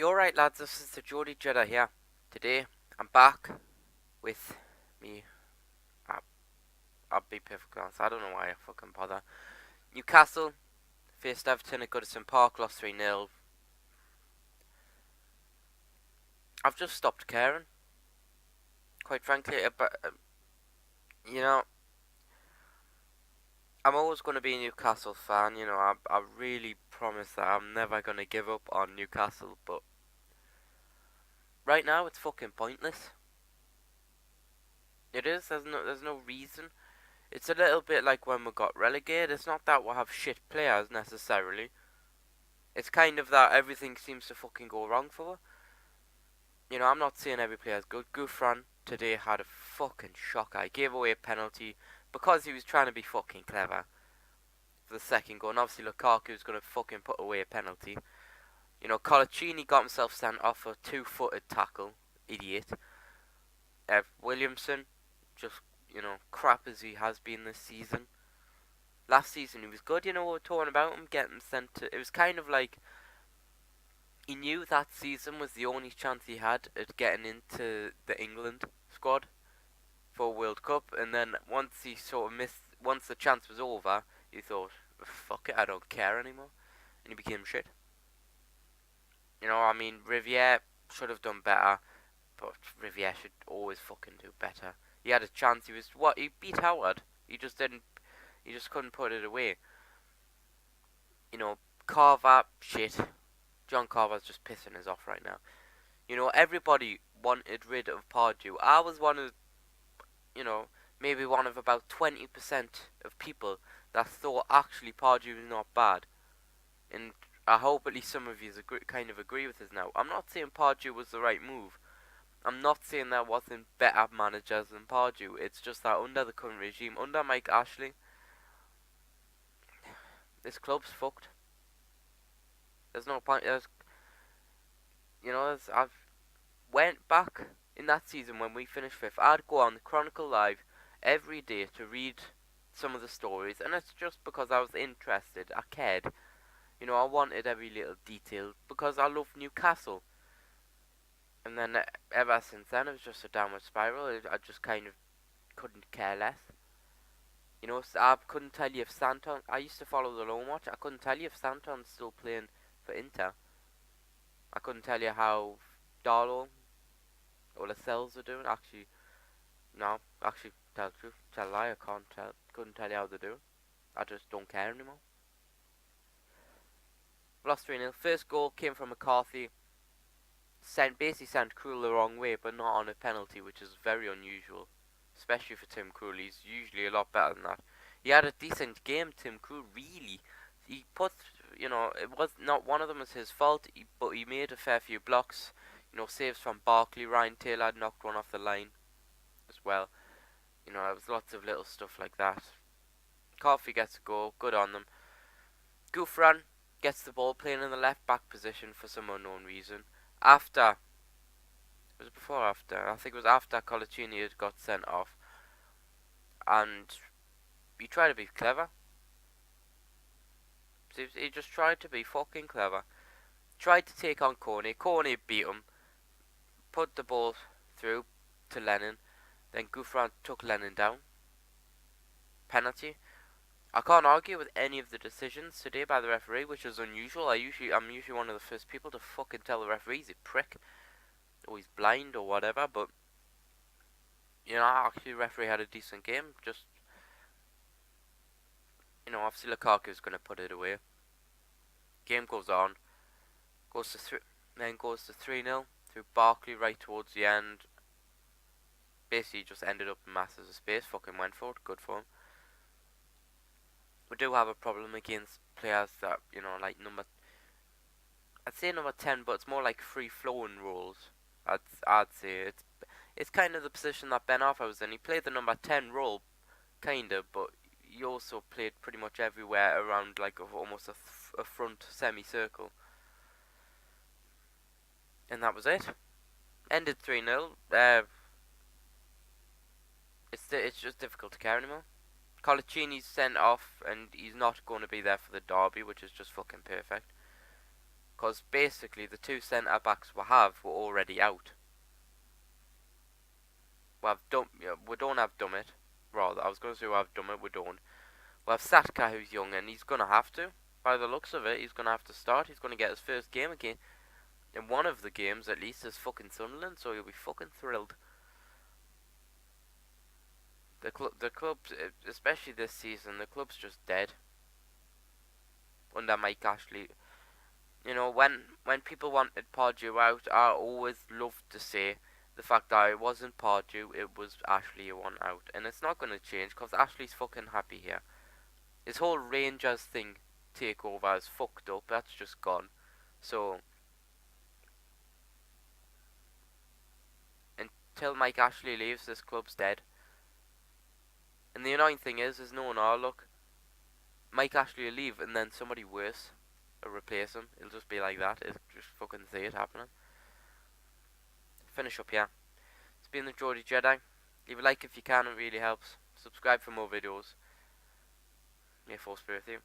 You alright, lads? This is the GeordieJedi here. Today, I'm back with me. I- I'll be perfectly honest, I don't know why I fucking bother. Newcastle faced Everton at Goodison Park, lost 3-0. I've just stopped caring, quite frankly. But, you know, I'm always going to be a Newcastle fan. I really promise that I'm never going to give up on Newcastle. But right now, it's fucking pointless. It is. There's no reason. It's a little bit like when we got relegated. It's not that we have shit players necessarily. It's kind of that everything seems to fucking go wrong for her. I'm not saying every player's good. Gouffran today had a fucking shocker. He gave away a penalty because he was trying to be fucking clever for the second goal. And obviously Lukaku's going to fucking put away a penalty. Colaccini got himself sent off for a two-footed tackle. Idiot. Williamson, just, crap as he has been this season. Last season he was good, we were talking about him getting sent to... It was kind of like... He knew that season was the only chance he had at getting into the England squad for World Cup, and then once he sort of missed... Once the chance was over, he thought, fuck it, I don't care anymore. And he became shit. Riviere should have done better, but Riviere should always fucking do better. He had a chance, he beat Howard. He just couldn't put it away. Carver, shit. John Carver's just pissing us off right now. Everybody wanted rid of Pardew. I was one of, maybe one of about 20% of people that thought actually Pardew was not bad. And I hope at least some of you kind of agree with us now. I'm not saying Pardew was the right move. I'm not saying there wasn't better managers than Pardew. It's just that under the current regime, under Mike Ashley, this club's fucked. There's no point. I've went back in that season when we finished fifth. I'd go on the Chronicle Live every day to read some of the stories, and it's just because I was interested. I cared. I wanted every little detail because I love Newcastle. And then ever since then, it was just a downward spiral. I just kind of couldn't care less. I couldn't tell you if Santon... I used to follow the loan watch. I couldn't tell you if Santon's still playing for Inter. I couldn't tell you how Darlow or Lascelles are doing. Actually, no. Actually, tell the truth. Tell a lie. Couldn't tell you how they're doing. I just don't care anymore. Lost 3-0. First goal came from McCarthy. Basically sent Krul the wrong way, but not on a penalty, which is very unusual. Especially for Tim Krul. He's usually a lot better than that. He had a decent game, Tim Krul, really. He put, it was not one of them was his fault, but he made a fair few blocks. Saves from Barkley. Ryan Taylor had knocked one off the line as well. There was lots of little stuff like that. Coffey gets a goal, good on them. Gouffran gets the ball playing in the left back position for some unknown reason. After I think it was after Colaccini had got sent off. And he tried to be clever. He just tried to be fucking clever. Tried to take on Corney. Corney beat him. Put the ball through to Lennon. Then Gouffran took Lennon down. Penalty. I can't argue with any of the decisions today by the referee, which is unusual. I'm usually one of the first people to fucking tell the referee he's a prick, or he's blind or whatever. But actually, the referee had a decent game. Just obviously Lukaku's gonna put it away. Game goes on. Goes to 3-0 through Barkley right towards the end. Basically, just ended up in masses of space. Fucking went for it. Good for him. We do have a problem against players that, like I'd say number 10, but it's more like free-flowing roles. I'd say it's kind of the position that Ben Arthur was in. He played the number 10 role, kinda, but he also played pretty much everywhere around like almost a front semicircle. And that was it. Ended 3-0. It's just difficult to care anymore. Colaccini's sent off, and he's not going to be there for the derby, which is just fucking perfect. Because basically the two centre backs we have were already out. We don't have Dummett. Rather, I was going to say we have Dummett, we don't. We have Satka, who's young, and he's going to have to. By the looks of it, he's going to have to start. He's going to get his first game again. In one of the games, at least, is fucking Sunderland, so he'll be fucking thrilled. The club's, especially this season, the club's just dead. Under Mike Ashley. You know, when people wanted Pardew out, I always loved to say the fact that it wasn't Pardew, it was Ashley who won out. And it's not going to change, because Ashley's fucking happy here. His whole Rangers thing takeover is fucked up, that's just gone. So, until Mike Ashley leaves, this club's dead. And the annoying thing is no our luck. Mike Ashley will leave, and then somebody worse will replace him. It'll just be like that. It'll just fucking see it happening. Finish up here. It's been the GeordieJedi. Leave a like if you can, it really helps. Subscribe for more videos. May Force be with you.